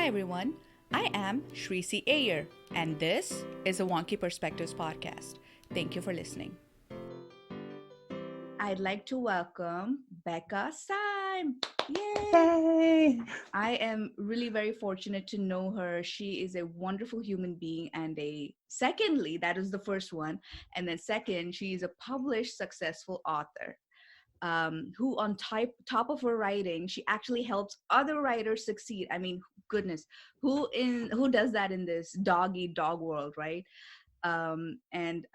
Hi everyone, I am Shrisi Ayer, and this is a Wonky Perspectives podcast. Thank you for listening. I'd like to welcome Becca Syme. Yay! Yay! I am really very fortunate to know her. She is a wonderful human being, and secondly, that is the first one. And then second, she is a published successful author. Who on top of her writing, she actually helps other writers succeed. I mean, goodness, who does that in this dog eat dog world, right? And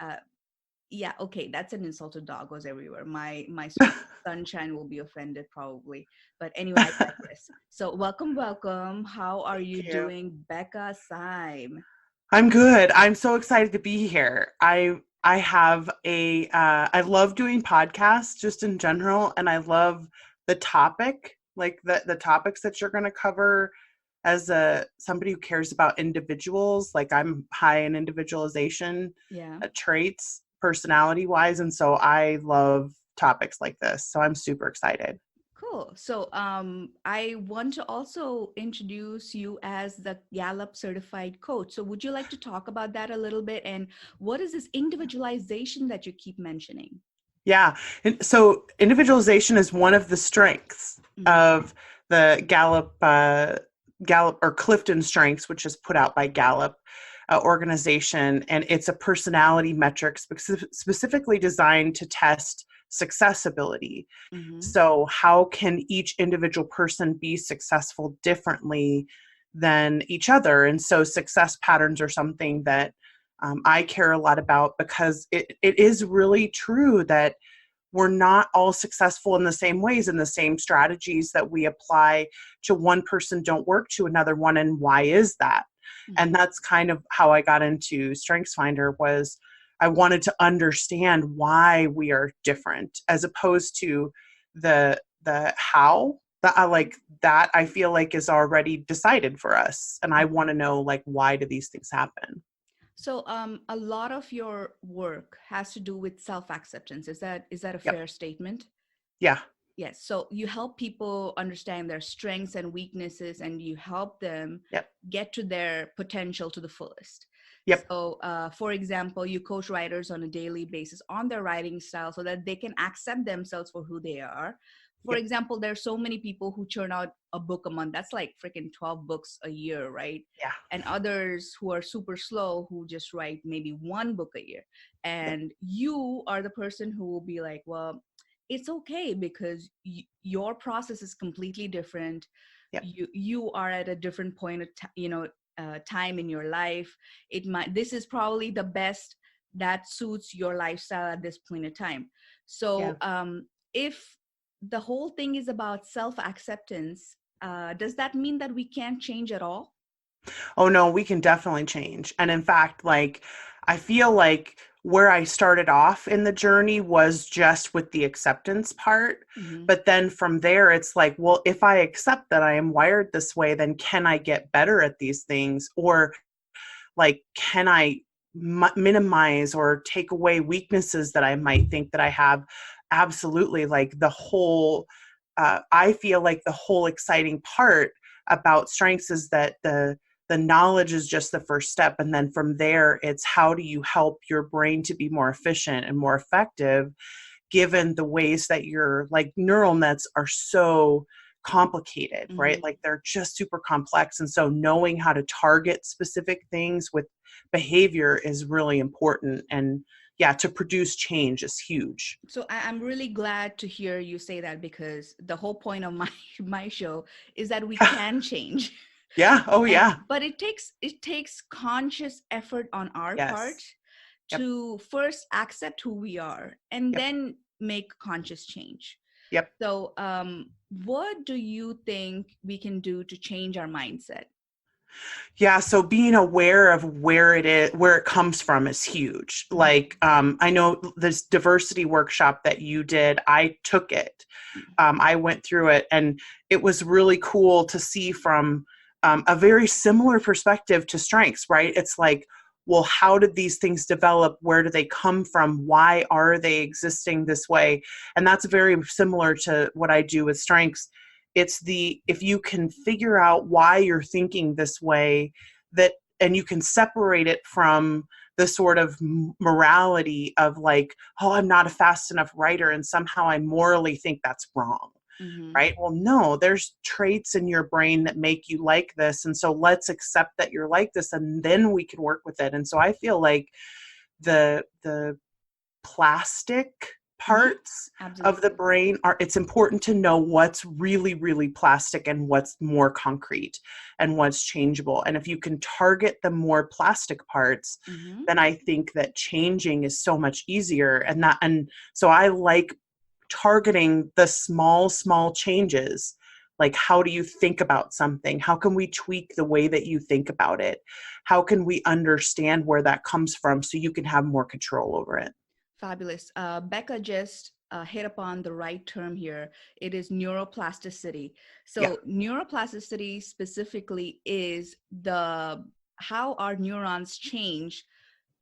Yeah, okay, that's an insult to doggos everywhere. My sweet sunshine will be offended probably, but anyway, I digress. So welcome. How are Thank you you. doing, Becca Syme? I'm good. I'm so excited to be here. I have I love doing podcasts just in general, and I love the topic, like the topics that you're going to cover as somebody who cares about individuals. Like I'm high in individualization Yeah. traits, personality wise, and so I love topics like this. So I'm super excited. Cool. So I want to also introduce you as the Gallup certified coach. So would you like to talk about that a little bit? And what is this individualization that you keep mentioning? Yeah. And so individualization is one of the strengths Mm-hmm. of the Gallup or Clifton Strengths, which is put out by Gallup organization. And it's a personality metric specifically designed to test successability. Mm-hmm. So how can each individual person be successful differently than each other? And so success patterns are something that I care a lot about, because it is really true that we're not all successful in the same ways, and the same strategies that we apply to one person don't work to another one. And why is that? And Mm-hmm. that's kind of how I got into StrengthsFinder. Was I wanted to understand why we are different, as opposed to the how that I feel like is already decided for us. And I want to know, like, why do these things happen? So a lot of your work has to do with self-acceptance. Is that a Yep. fair statement? Yeah. Yes. So you help people understand their strengths and weaknesses, and you help them Yep. get to their potential to the fullest. Yep. So, for example, you coach writers on a daily basis on their writing style so that they can accept themselves for who they are. For Yep. example, there's so many people who churn out a book a month. That's like freaking 12 books a year, right? Yeah. And others who are super slow who just write maybe one book a year. Yep. And you are the person who will be like, well, it's okay because your process is completely different. Yep. You are at a different point of time in your life. This is probably the best that suits your lifestyle at this point in time. Yeah. So if the whole thing is about self-acceptance, does that mean that we can't change at all? Oh no, we can definitely change. And in fact, like, I feel like where I started off in the journey was just with the acceptance part. Mm-hmm. But then from there, it's like, well, if I accept that I am wired this way, then can I get better at these things? Or like, can I minimize or take away weaknesses that I might think that I have? Absolutely. Like I feel like the whole exciting part about strengths is that the knowledge is just the first step, and then from there it's how do you help your brain to be more efficient and more effective, given the ways that your like neural nets are so complicated, right? Mm-hmm. Like they're just super complex. And so knowing how to target specific things with behavior is really important. And yeah, to produce change is huge. So I'm really glad to hear you say that, because the whole point of my my show is that we can change. Yeah. Oh And yeah. but it takes conscious effort on our part Yes. Yep. to first accept who we are and Yep. then make conscious change. Yep. So what do you think we can do to change our mindset? Yeah, so being aware of where it comes from is huge. Mhm. Like, I know this diversity workshop that you did, I took it. I went through it, and it was really cool to see from a very similar perspective to strengths, right? It's like, well, how did these things develop? Where do they come from? Why are they existing this way? And that's very similar to what I do with strengths. if you can figure out why you're thinking this way, that, and you can separate it from the sort of morality of like, oh, I'm not a fast enough writer and somehow I morally think that's wrong. Mm-hmm. Right? Well, no, there's traits in your brain that make you like this. And so let's accept that you're like this, and then we can work with it. And so I feel like the plastic Mm-hmm. parts of the Absolutely. brain are, it's important to know what's really, really plastic and what's more concrete and what's changeable. And if you can target the more plastic parts, Mm-hmm. then I think that changing is so much easier. And so I like targeting the small changes. Like, how do you think about something? How can we tweak the way that you think about it? How can we understand where that comes from so you can have more control over it? Fabulous. Becca just hit upon the right term here. It is neuroplasticity. Yeah. So neuroplasticity specifically is the how our neurons change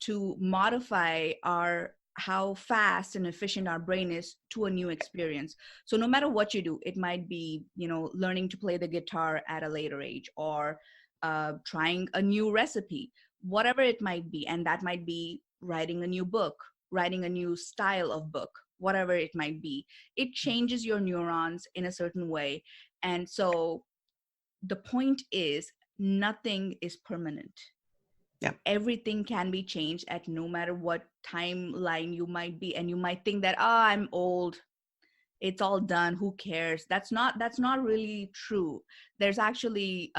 to modify our how fast and efficient our brain is to a new experience. So no matter what you do, it might be, learning to play the guitar at a later age, or trying a new recipe, whatever it might be. And that might be writing a new book, writing a new style of book, whatever it might be. It changes your neurons in a certain way. And so the point is, nothing is permanent. Yeah. Everything can be changed at no matter what timeline you might be. And you might think that, I'm old, it's all done, who cares. That's not really true. There's actually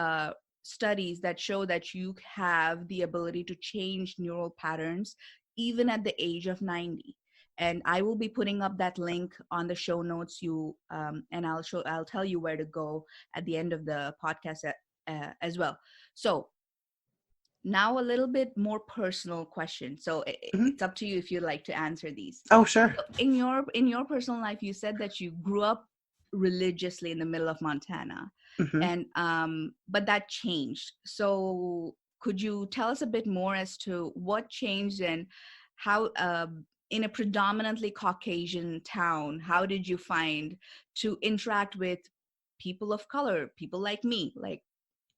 studies that show that you have the ability to change neural patterns even at the age of 90. And I will be putting up that link on the show notes, and I'll tell you where to go at the end of the podcast as well. So now a little bit more personal question. So Hmm. it's up to you if you'd like to answer these. Oh, sure. So in your personal life, you said that you grew up religiously in the middle of Montana, Hmm. and but that changed. So could you tell us a bit more as to what changed, and how in a predominantly Caucasian town, how did you find to interact with people of color, people like me, like,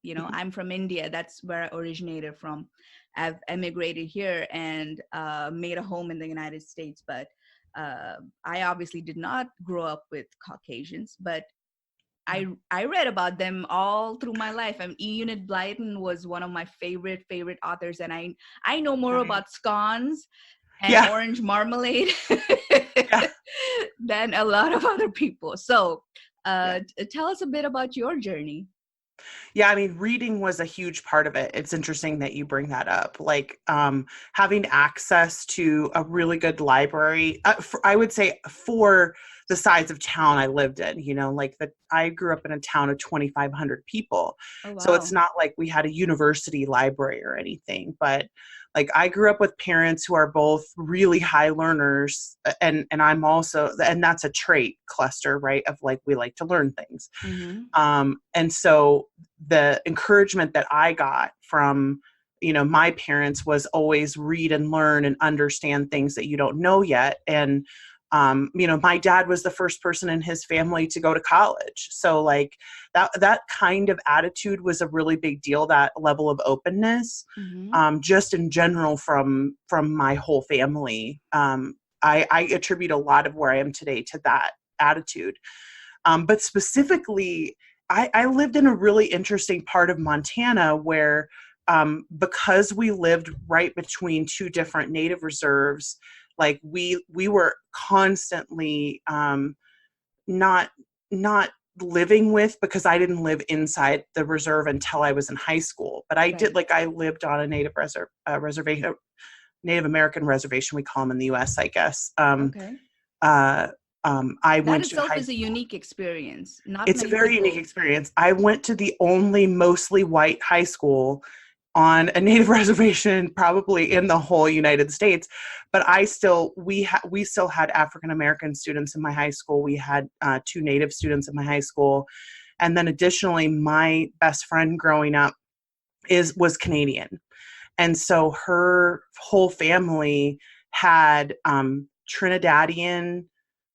Hmm. I'm from India. That's where I originated from. I've emigrated here and made a home in the United States, but I obviously did not grow up with Caucasians, but I read about them all through my life. Enid Blyton was one of my favorite authors, and I know more Right. about scones and Yeah. orange marmalade Yeah. than a lot of other people. So Yeah. tell us a bit about your journey. Yeah, I mean, reading was a huge part of it. It's interesting that you bring that up. Like, having access to a really good library, I would say for the size of town I lived in, like that I grew up in a town of 2,500 people. Oh, So it's wow. not like we had a university library or anything, but like I grew up with parents who are both really high learners, and I'm also, and that's a trait cluster, right? Of like, we like to learn things. Mm-hmm. And so the encouragement that I got from, my parents was always read and learn and understand things that you don't know yet. And, my dad was the first person in his family to go to college. So like that kind of attitude was a really big deal, that level of openness, Mm-hmm. just in general from my whole family. I attribute a lot of where I am today to that attitude. But specifically, I lived in a really interesting part of Montana where, because we lived right between two different native reserves, like we were constantly, not not living with, because I didn't live inside the reserve until I was in high school. But I did, Right. like, I lived on a reservation, Native American reservation, we call them in the U.S., I guess. Okay. Uh, I That went to itself high is a school. unique experience. Not It's a many very unique people. experience. I went to the only mostly white high school on a native reservation probably in the whole United States, but we still had African American students in my high school. We had two native students in my high school, and then additionally, my best friend growing up was Canadian, and so her whole family had Trinidadian,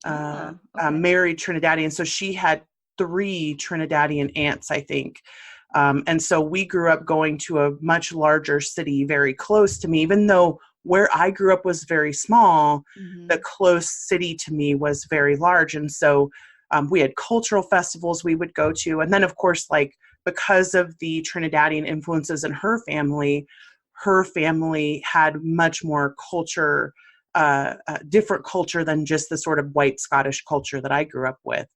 Ah, okay. married Trinidadian. So she had 3 Trinidadian aunts, I think. And so we grew up going to a much larger city very close to me, even though where I grew up was very small, the Mm-hmm. close city to me was very large. And so we had cultural festivals we would go to. And then, of course, like because of the Trinidadian influences in her family had much more culture, different culture than just the sort of white Scottish culture that I grew up with,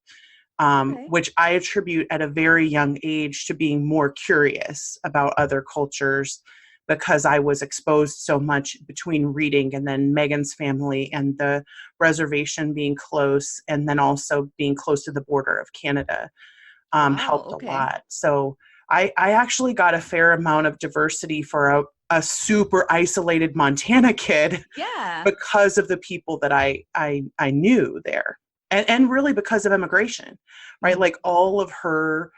Okay. which I attribute at a very young age to being more curious about other cultures because I was exposed so much between reading and then Megan's family and the reservation being close and then also being close to the border of Canada Wow. helped a Okay. lot. So I actually got a fair amount of diversity for a super isolated Montana kid Yeah. because of the people that I knew there, and really because of immigration, right? Mm-hmm. Like all of her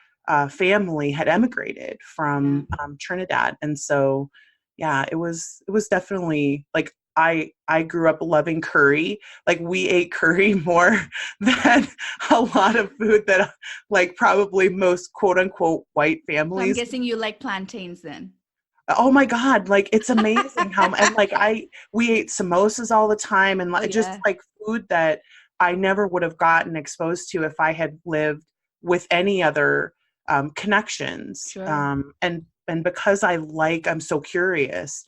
family had emigrated Yeah. from Trinidad, and so yeah, it was definitely like I grew up loving curry. Like we ate curry more than a lot of food that like probably most quote unquote white So I'm families. guessing you like plantains then. Oh my God, like it's amazing how and like we ate samosas all the time and Oh like just yeah. like food that I never would have gotten exposed to if I had lived with any other connections. Sure. And because I'm so curious,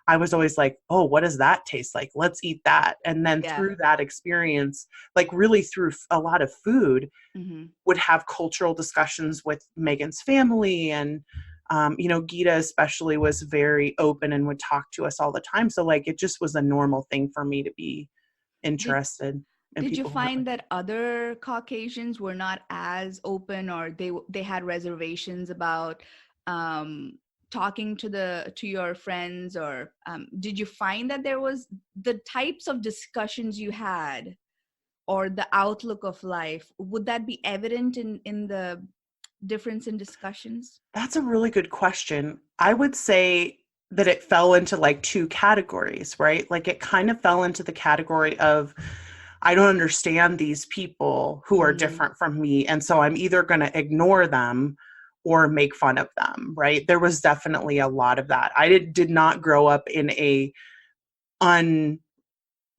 I was always like, oh, what does that taste like? Let's eat that. And then Yeah. through that experience, like really through a lot of food, Mm-hmm. would have cultural discussions with Megan's family. And, Gita especially was very open and would talk to us all the time. So, like, it just was a normal thing for me to be Did interested in Did you people who were find like that other Caucasians were not as open, or they had reservations about um, talking to your friends, or did you find that there was the types of discussions you had, or the outlook of life? Would that be evident in the difference in discussions? That's a really good question. I would say that it fell into like two categories, right? Like it kind of fell into the category of I don't understand these people who are Mm-hmm. different from me. And so I'm either going to ignore them or make fun of them, right? There was definitely a lot of that. I did not grow up in a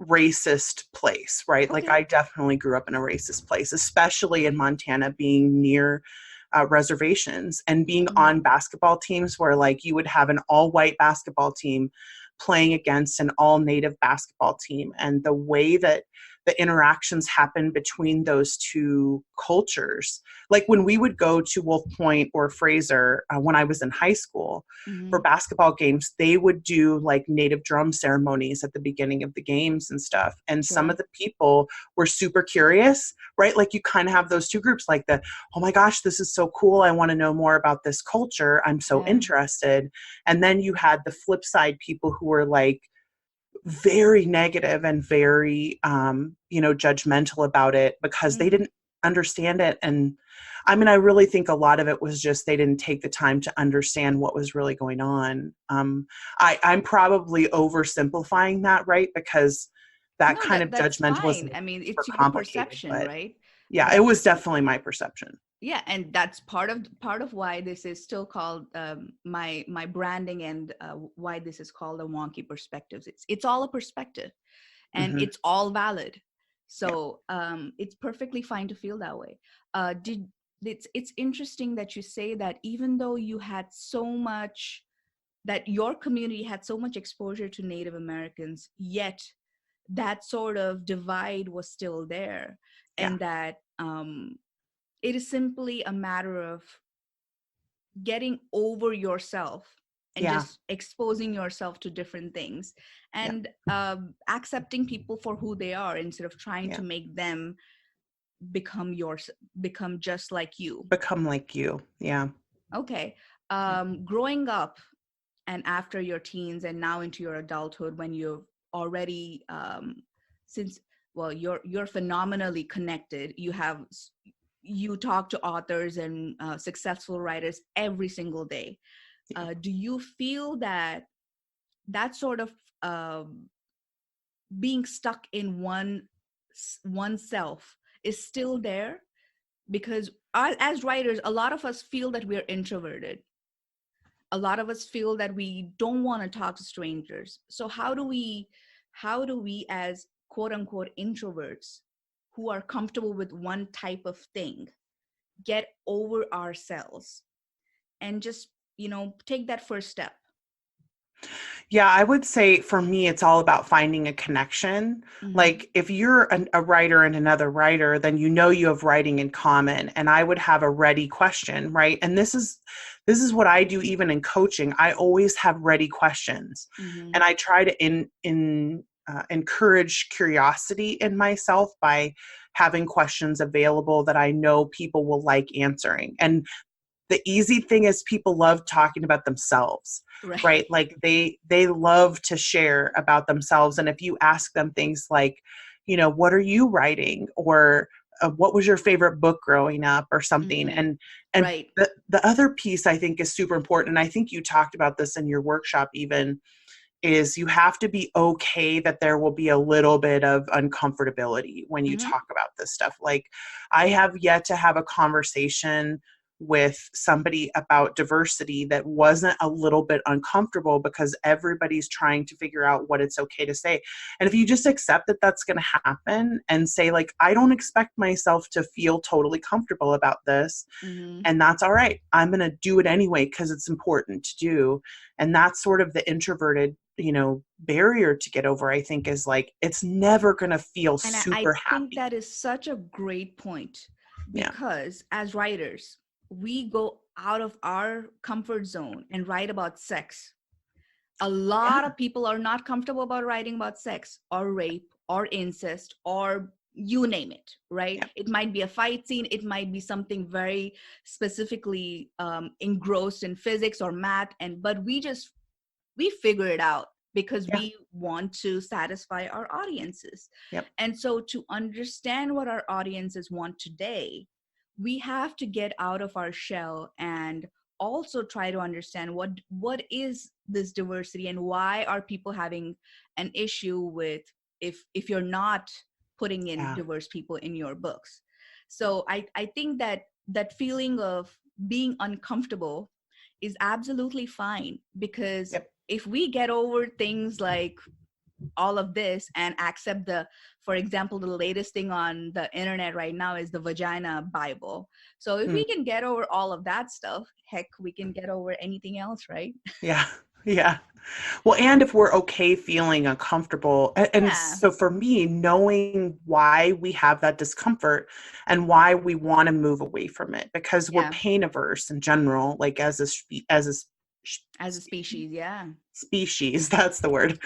racist place, right? Like Okay. I definitely grew up in a racist place, especially in Montana, being near reservations and being Mm-hmm. on basketball teams where like you would have an all white basketball team playing against an all native basketball team. And the way that the interactions happen between those two cultures, like when we would go to Wolf Point or Fraser when I was in high school, for Mm-hmm. basketball games, they would do like native drum ceremonies at the beginning of the games and stuff. And some Sure. of the people were super curious, right? Like you kind of have those two groups, like oh my gosh, this is so cool. I want to know more about this culture. I'm so Yeah. interested. And then you had the flip side people who were like, very negative and very judgmental about it because they Mm. didn't understand it. And I mean, I really think a lot of it was just they didn't take the time to understand what was really going on. I'm probably oversimplifying that, right? Because that No, kind of that's judgmentalism fine. is I mean, super it's your complicated. perception, But right? yeah, it But was definitely my perception. yeah, and that's part of why this is still called my branding, and why this is called a Wonky Perspectives. It's all a perspective, and Hmm. it's all valid. Yeah, So it's perfectly fine to feel that way. Did It's interesting that you say that even though you had so much, that your community had so much exposure to Native Americans, yet that sort of divide was still there, yeah, and that it is simply a matter of getting over yourself and yeah, just exposing yourself to different things, yeah, and accepting people for who they are instead of trying yeah. to make them become just like you. Become like you. Yeah, Okay. yeah, Growing up and after your teens and now into your adulthood, when you've already since well, you're phenomenally connected. You talk to authors and successful writers every single day. yeah. Do you feel that that sort of being stuck in oneself is still there? because as writers, a lot of us feel that we're introverted. A lot of us feel that we don't want to talk to strangers. So how do we as quote unquote introverts who are comfortable with one type of thing get over ourselves and just, take that first step? Yeah, I would say for me, it's all about finding a connection. Mm-hmm. Like if you're a writer and another writer, then you know you have writing in common. And I would have a ready question, right? And this is what I do even in coaching. I always have ready questions, Mm-hmm. and I try to encourage curiosity in myself by having questions available that I know people will like answering. And the easy thing is people love talking about themselves, right? Right. Like they love to share about themselves. And if you ask them things like, what are you writing, or what was your favorite book growing up, or something. Mm-hmm. And Right. the other piece I think is super important, and I think you talked about this in your workshop even, is you have to be okay that there will be a little bit of uncomfortability when you Mm-hmm. talk about this stuff. Like, I have yet to have a conversation with somebody about diversity that wasn't a little bit uncomfortable, because everybody's trying to figure out what it's okay to say. And if you just accept that that's going to happen and say, like, I don't expect myself to feel totally comfortable about this, Mm-hmm. and that's all right. I'm going to do it anyway because it's important to do. And that's sort of the introverted, barrier to get over, I think, is like, it's never going to feel And I super think happy. that is such a great point, Yeah. because as writers, we go out of our comfort zone and write about sex. A lot Yeah. of people are not comfortable about writing about sex or rape or incest or you name it, right? Yeah. It might be a fight scene, it might be something very specifically engrossed in physics or math, but we figure it out because Yeah. we want to satisfy our audiences. Yep. And so to understand what our audiences want today, we have to get out of our shell and also try to understand what is this diversity and why are people having an issue with if you're not putting in Yeah. diverse people in your books. So I think that that feeling of being uncomfortable is absolutely fine, because Yep. if we get over things like all of this and accept for example, the latest thing on the internet right now is the vagina Bible. So if Mm. we can get over all of that stuff, heck, we can get over anything else, right? Yeah. Yeah. Well, and if we're okay feeling uncomfortable, and Yeah. so for me, knowing why we have that discomfort and why we want to move away from it, because we're Yeah. pain averse in general, like As a species, yeah. species, that's the word.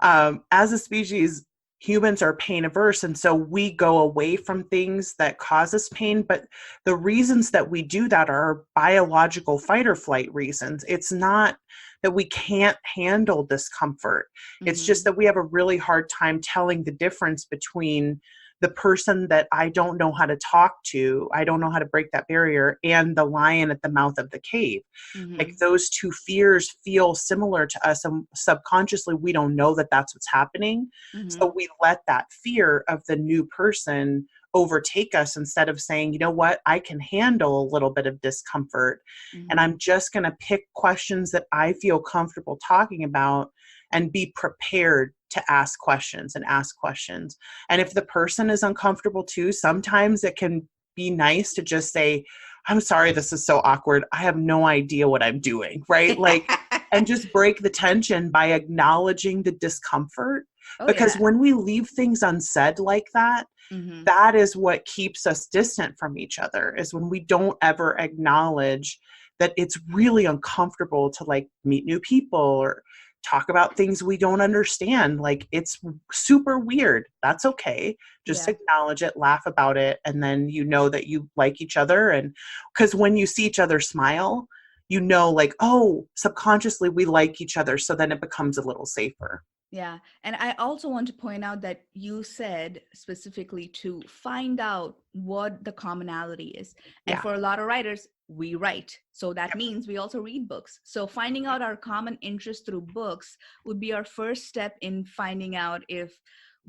As a species, humans are pain averse, and so we go away from things that cause us pain. But the reasons that we do that are biological fight or flight reasons. It's not that we can't handle discomfort. It's just Mm-hmm. that we have a really hard time telling the difference between the person that I don't know how to talk to, I don't know how to break that barrier, and the lion at the mouth of the cave. Like, Mm-hmm. those two fears feel similar to us, and subconsciously we don't know that that's what's happening. Mm-hmm. So we let that fear of the new person overtake us, instead of saying, you know what, I can handle a little bit of discomfort, and Mm-hmm. I'm just going to pick questions that I feel comfortable talking about, and be prepared to ask questions and ask questions. And if the person is uncomfortable too, sometimes it can be nice to just say, I'm sorry, this is so awkward. I have no idea what I'm doing, right? Like, and just break the tension by acknowledging the discomfort. Oh Because yeah. when we leave things unsaid like that, Mm-hmm. that is what keeps us distant from each other, is when we don't ever acknowledge that it's really uncomfortable to, like, meet new people or talk about things we don't understand. Like, it's super weird. That's okay. Just Yeah. acknowledge it, laugh about it, and then you know that you like each other. And because when you see each other smile, like, oh, subconsciously we like each other. So then it becomes a little safer. Yeah. And I also want to point out that you said specifically to find out what the commonality is. And Yeah. for a lot of writers, we write. So that means we also read books. So finding out our common interest through books would be our first step in finding out if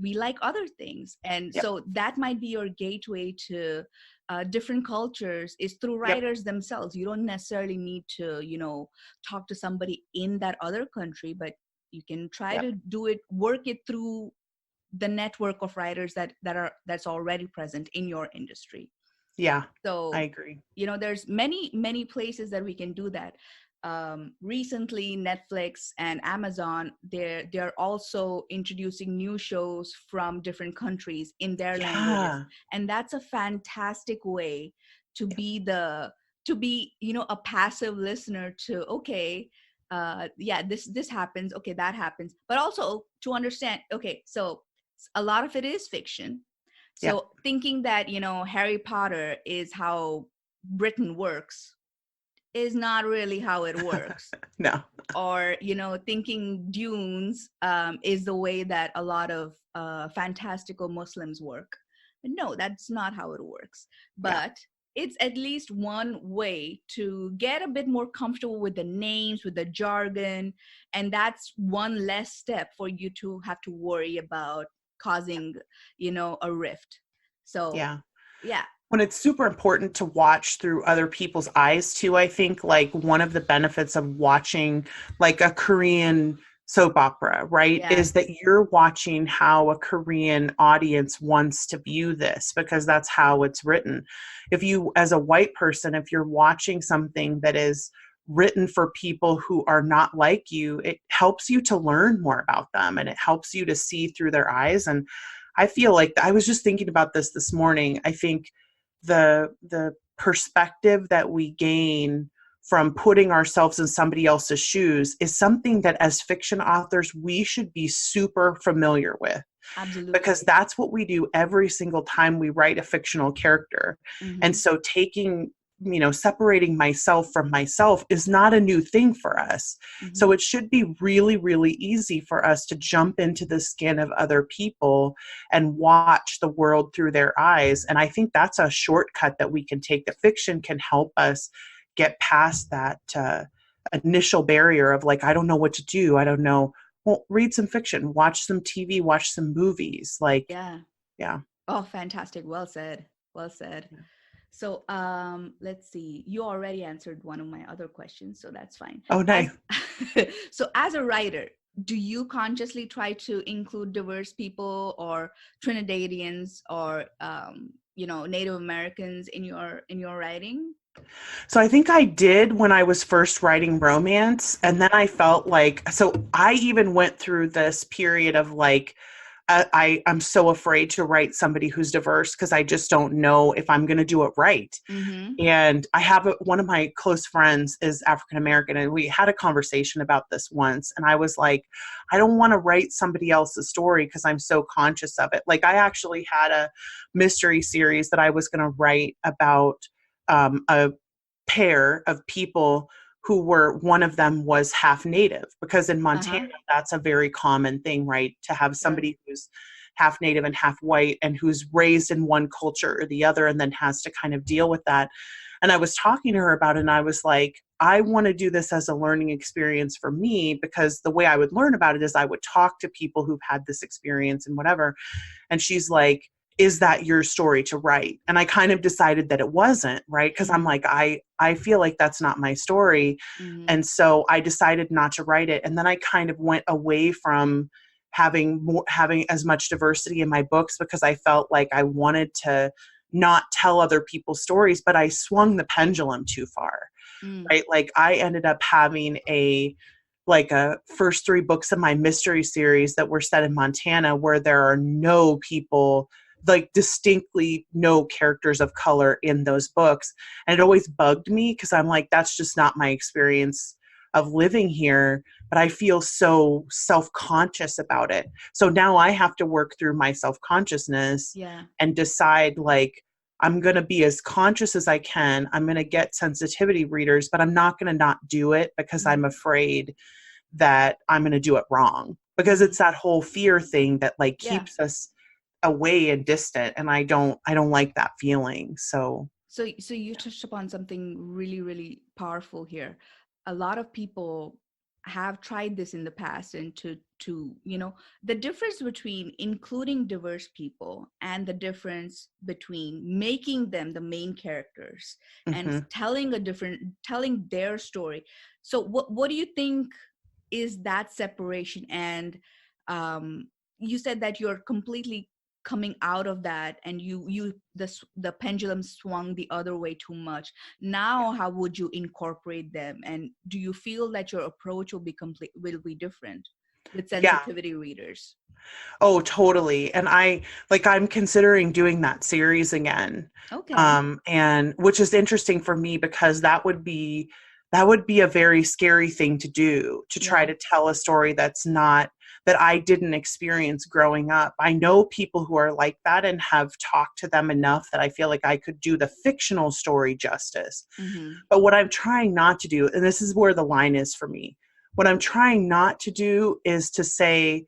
we like other things. And Yep. so that might be your gateway to different cultures, is through Yep. writers themselves. You don't necessarily need to, talk to somebody in that other country, but you can try Yep. to do it, work it through the network of writers that's already present in your industry. Yeah. I So, agree. there's many places that we can do that. Recently, Netflix and Amazon, they're also introducing new shows from different countries in their languages, Yeah. and that's a fantastic way to Yep. be a passive listener to, okay, yeah, this happens, okay, that happens, but also to understand, okay, so a lot of it is fiction. Yep. So thinking that, Harry Potter is how Britain works is not really how it works. No. Or, thinking Dunes is the way that a lot of fantastical Muslims work. No, that's not how it works. Yeah. But it's at least one way to get a bit more comfortable with the names, with the jargon. And that's one less step for you to have to worry about causing, a rift. So, Yeah. yeah. When it's super important to watch through other people's eyes too, I think like one of the benefits of watching like a Korean soap opera, right, Yeah. is that you're watching how a Korean audience wants to view this because that's how it's written. If you, as a white person, if you're watching something that is written for people who are not like you, it helps you to learn more about them and it helps you to see through their eyes. And I feel like I was just thinking about this morning. I think the perspective that we gain from putting ourselves in somebody else's shoes is something that as fiction authors we should be super familiar with because Absolutely. that's what we do every single time we write a fictional character. And Mm-hmm. so taking, separating myself from myself is not a new thing for us. So Mm-hmm. it should be really, really easy for us to jump into the skin of other people and watch the world through their eyes. And I think that's a shortcut that we can take. The fiction can help us get past that initial barrier of like, I don't know what to do. I don't know. Well, read some fiction, watch some TV, watch some movies. Like, Yeah. yeah. Oh, fantastic. Well said. Well said. Yeah. So, let's see. You already answered one of my other questions, so that's fine. Oh, As nice. so, as a writer, do you consciously try to include diverse people or Trinidadians or Native Americans in your writing? So I think I did when I was first writing romance. And then I felt like, so I even went through this period of like, I'm so afraid to write somebody who's diverse because I just don't know if I'm going to do it right. Mm-hmm. And I have one of my close friends is African American, and we had a conversation about this once. And I was like, I don't want to write somebody else's story because I'm so conscious of it. Like, I actually had a mystery series that I was going to write about a pair of people who were, one of them was half native, because in Montana Uh-huh. that's a very common thing, right, to have Sure. somebody who's half native and half white and who's raised in one culture or the other and then has to kind of deal with that. And I was talking to her about it and I was like, I want to do this as a learning experience for me, because the way I would learn about it is I would talk to people who've had this experience and whatever. And she's like, is that your story to write? And I kind of decided that it wasn't, right? Because I'm Mm-hmm. like, I feel like that's not my story. Mm-hmm. And so I decided not to write it. And then I kind of went away from having as much diversity in my books because I felt like I wanted to not tell other people's stories, but I swung the pendulum too far, Mm. right? Like I ended up having a first three books of my mystery series that were set in Montana where there are no people, like distinctly no characters of color in those books. And it always bugged me because I'm like, that's just not my experience of living here. But I feel so self-conscious about it. So now I have to work through my self-consciousness Yeah. and decide like, I'm going to be as conscious as I can. I'm going to get sensitivity readers, but I'm not going to not do it because I'm Mm-hmm. afraid that I'm going to do it wrong, because Mm-hmm. it's that whole fear thing that like Yeah. keeps us away and distant. And I don't like that feeling. So So you touched upon something really, really powerful here. A lot of people have tried this in the past, and to the difference between including diverse people and the difference between making them the main characters and Hmm. telling their story. So what do you think is that separation? And um you said that you're completely coming out of that, and the pendulum swung the other way too much. Yeah. Now how would you incorporate them, and do you feel that your approach will be different with Yeah. sensitivity readers? Oh, totally. And I'm considering doing that series again. Okay. And which is interesting for me because that would be a very scary thing to do, to try Yeah. to tell a story that's not that I didn't experience growing up. I know people who are like that and have talked to them enough that I feel like I could do the fictional story justice. Mm-hmm. But what I'm trying not to do, and this is where the line is for me, what I'm trying not to do is to say,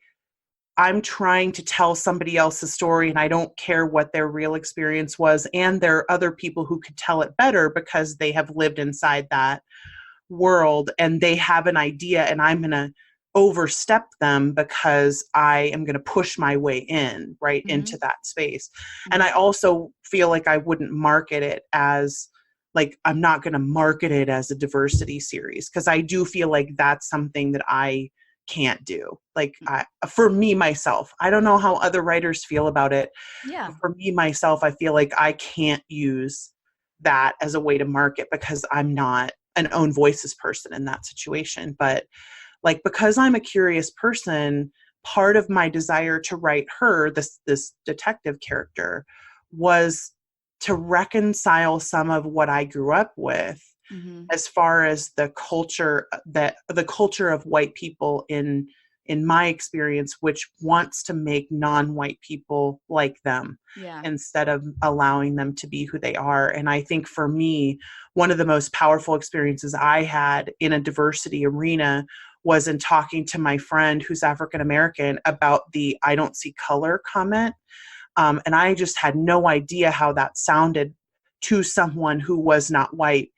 I'm trying to tell somebody else's story and I don't care what their real experience was. And there are other people who could tell it better because they have lived inside that world and they have an idea, and I'm going to overstep them because I am going to push my way in right Mm-hmm. into that space. And I Mm-hmm. also feel like I wouldn't market it as like, I'm not going to market it as a diversity series because I do feel like that's something that I can't do. Like for me myself, I don't know how other writers feel about it. Yeah. But for me myself, I feel like I can't use that as a way to market because I'm not an own voices person in that situation. But like, because I'm a curious person, part of my desire to write her, this detective character, was to reconcile some of what I grew up with Mm-hmm. as far as the culture of white people in my experience, which wants to make non-white people like them Yeah. instead of allowing them to be who they are. And I think for me, one of the most powerful experiences I had in a diversity arena was in talking to my friend who's African American about the "I don't see color" comment. And I just had no idea how that sounded to someone who was not white.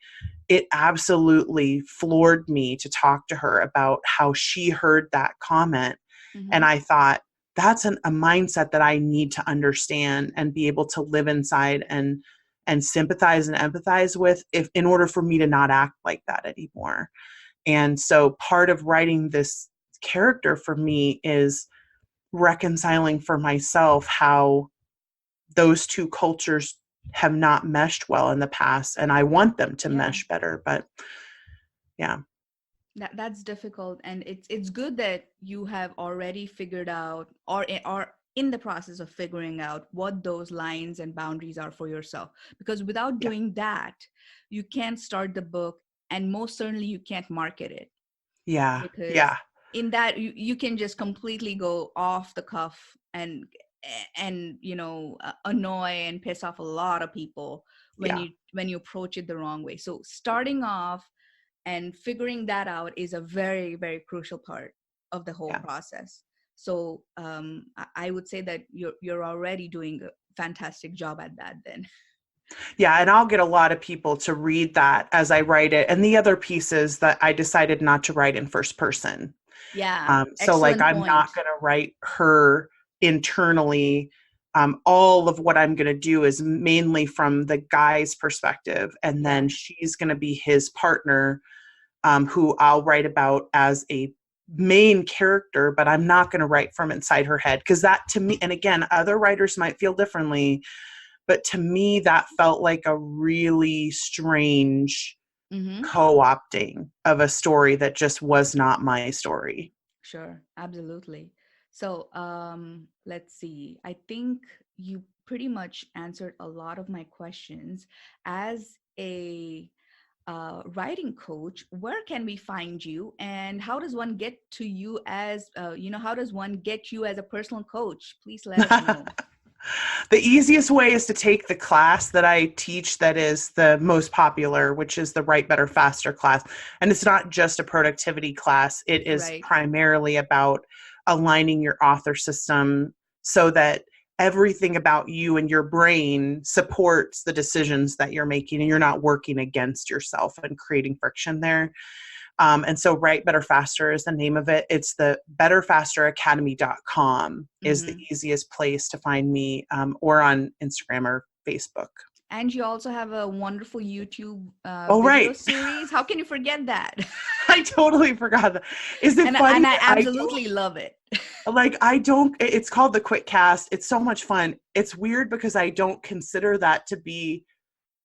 It absolutely floored me to talk to her about how she heard that comment. And Mm-hmm. I thought, that's a mindset that I need to understand and be able to live inside and sympathize and empathize with, if in order for me to not act like that anymore. And so part of writing this character for me is reconciling for myself how those two cultures have not meshed well in the past, and I want them to Yeah. mesh better. But yeah. That's difficult, and it's good that you have already figured out, or in the process of figuring out, what those lines and boundaries are for yourself, because without Yeah. doing that, you can't start the book, and most certainly you can't market it, Yeah. because Yeah. in that you can just completely go off the cuff and annoy and piss off a lot of people Yeah. when you approach it the wrong way. So starting off and figuring that out is a very, very crucial part of the whole Yeah. process. So I would say that you're already doing a fantastic job at that then. Yeah. And I'll get a lot of people to read that as I write it. And the other piece is that I decided not to write in first person. Yeah, So like, excellent I'm point. not going to write her internally. All of what I'm going to do is mainly from the guy's perspective. And Yeah. then she's going to be his partner, who I'll write about as a main character, but I'm not going to write from inside her head. Because that to me, and again, other writers might feel differently, but to me, that felt like a really strange Mm-hmm. co-opting of a story that just was not my story. Sure, absolutely. So, let's see. I think you pretty much answered a lot of my questions. As a writing coach, where can we find you, and how does one get to you as, how does one get you as a personal coach? Please let us know. The easiest way is to take the class that I teach that is the most popular, which is the Write Better Faster class. And it's not just a productivity class, it is Right. primarily about aligning your author system so that everything about you and your brain supports the decisions that you're making and you're not working against yourself and creating friction there. And so Write Better Faster is the name of it. It's the betterfasteracademy.com is the Hmm. easiest place to find me, or on Instagram or Facebook. And you also have a wonderful YouTube Oh, video right. series. How can you forget that? I totally forgot that. Is it funny? And I I don't absolutely love it. I don't, it's called the Quick Cast. It's so much fun. It's weird because I don't consider that to be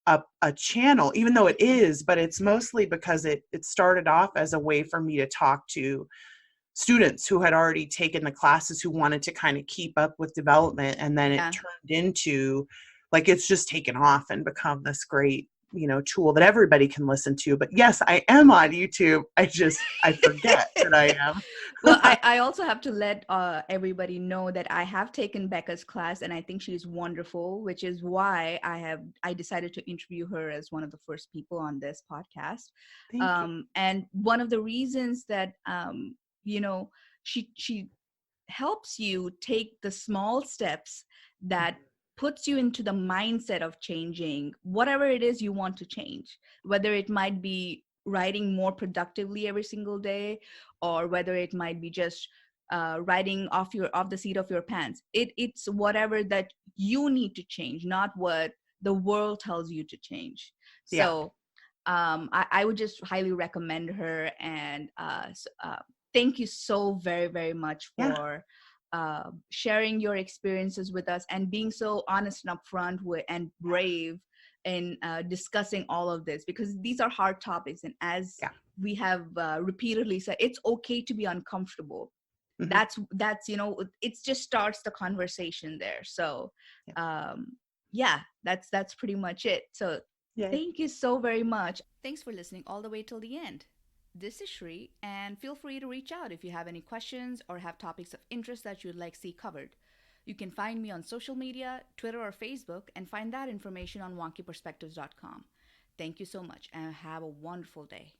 a channel, even though it is, but it's mostly because it started off as a way for me to talk to students who had already taken the classes who wanted to kind of keep up with development. And then it Yeah. turned into like, it's just taken off and become this great, tool that everybody can listen to. But yes, I am on YouTube. I forget that I Well, am. I also have to let everybody know that I have taken Becca's class and I think she's wonderful, which is why I decided to interview her as one of the first people on this podcast. Thank you. And one of the reasons that you know she helps you take the small steps that puts you into the mindset of changing whatever it is you want to change, whether it might be writing more productively every single day, or whether it might be just writing off the seat of your pants. It's whatever that you need to change, not what the world tells you to change. Yeah. So I would just highly recommend her. And thank you so very, very much Yeah. for sharing your experiences with us and being so honest and upfront and brave in discussing all of this, because these are hard topics. And as Yeah. we have repeatedly said, it's okay to be uncomfortable. Hmm. That's it just starts the conversation there. So Yeah. um yeah, that's pretty much it. So Yay. thank you so very much. Thanks for listening all the way till the end. This is Shri, and feel free to reach out if you have any questions or have topics of interest that you'd like to see covered. You can find me on social media, Twitter or Facebook, and find that information on wonkyperspectives.com. Thank you so much, and have a wonderful day.